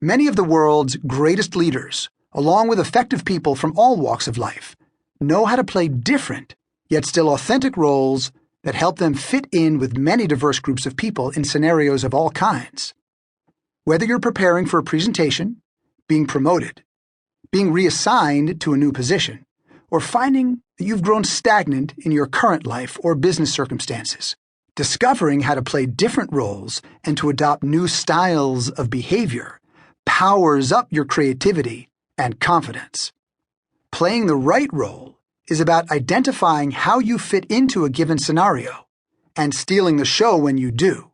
Many of the world's greatest leaders, along with effective people from all walks of life, know how to play different, yet still authentic roles that help them fit in with many diverse groups of people in scenarios of all kinds. Whether you're preparing for a presentation, being promoted, being reassigned to a new position, or finding that you've grown stagnant in your current life or business circumstances, discovering how to play different roles and to adopt new styles of behavior powers up your creativity and confidence. Playing the right role is about identifying how you fit into a given scenario and stealing the show when you do.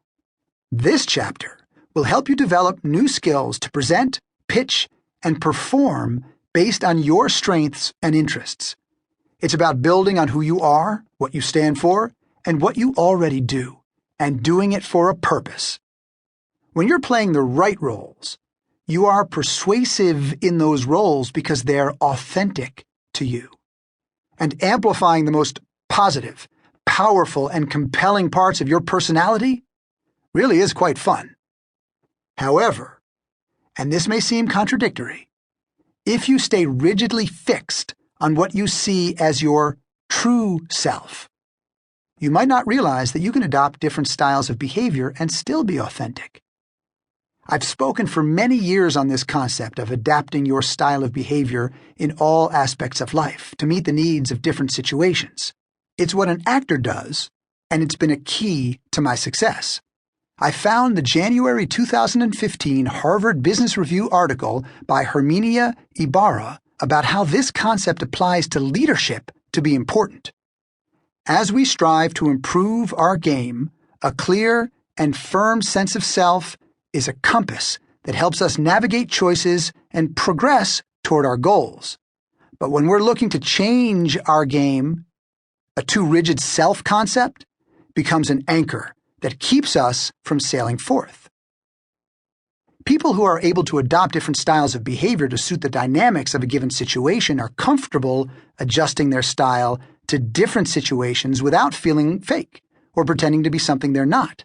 This chapter will help you develop new skills to present, pitch, and perform based on your strengths and interests. It's about building on who you are, what you stand for, and what you already do, and doing it for a purpose. When you're playing the right roles, you are persuasive in those roles because they're authentic to you. And amplifying the most positive, powerful, and compelling parts of your personality really is quite fun. However, and this may seem contradictory, if you stay rigidly fixed on what you see as your true self, you might not realize that you can adopt different styles of behavior and still be authentic. I've spoken for many years on this concept of adapting your style of behavior in all aspects of life to meet the needs of different situations. It's what an actor does, and it's been a key to my success. I found the January 2015 Harvard Business Review article by Herminia Ibarra about how this concept applies to leadership to be important. As we strive to improve our game, a clear and firm sense of self is a compass that helps us navigate choices and progress toward our goals. But when we're looking to change our game, a too rigid self-concept becomes an anchor that keeps us from sailing forth. People who are able to adopt different styles of behavior to suit the dynamics of a given situation are comfortable adjusting their style to different situations without feeling fake or pretending to be something they're not.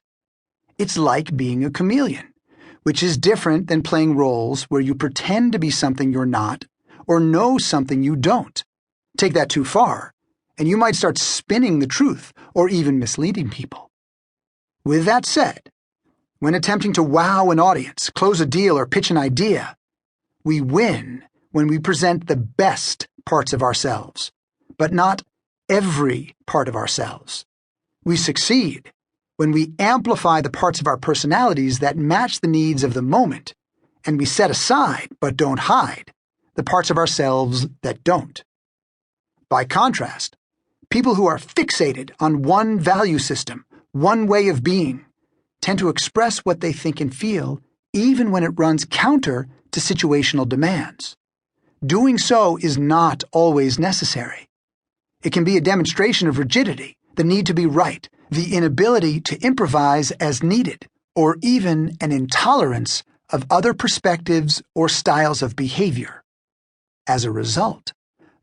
It's like being a chameleon, which is different than playing roles where you pretend to be something you're not or know something you don't. Take that too far, and you might start spinning the truth or even misleading people. With that said, when attempting to wow an audience, close a deal, or pitch an idea, we win when we present the best parts of ourselves, but not every part of ourselves. We succeed when we amplify the parts of our personalities that match the needs of the moment, and we set aside, but don't hide, the parts of ourselves that don't. By contrast, people who are fixated on one value system, one way of being, tend to express what they think and feel even when it runs counter to situational demands. Doing so is not always necessary. It can be a demonstration of rigidity, the need to be right, the inability to improvise as needed, or even an intolerance of other perspectives or styles of behavior. As a result,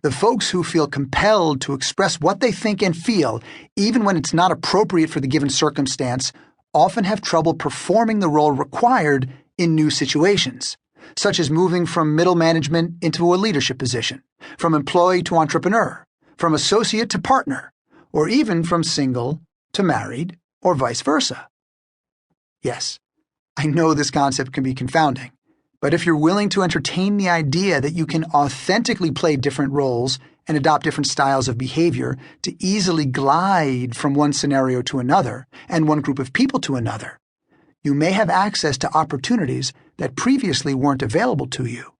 the folks who feel compelled to express what they think and feel, even when it's not appropriate for the given circumstance, often have trouble performing the role required in new situations, such as moving from middle management into a leadership position, from employee to entrepreneur, from associate to partner, or even from single to married, or vice versa. Yes, I know this concept can be confounding, but if you're willing to entertain the idea that you can authentically play different roles and adopt different styles of behavior to easily glide from one scenario to another and one group of people to another, you may have access to opportunities that previously weren't available to you.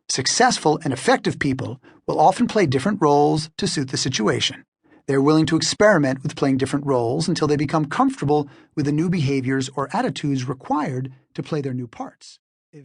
Successful and effective people will often play different roles to suit the situation. They're willing to experiment with playing different roles until they become comfortable with the new behaviors or attitudes required to play their new parts.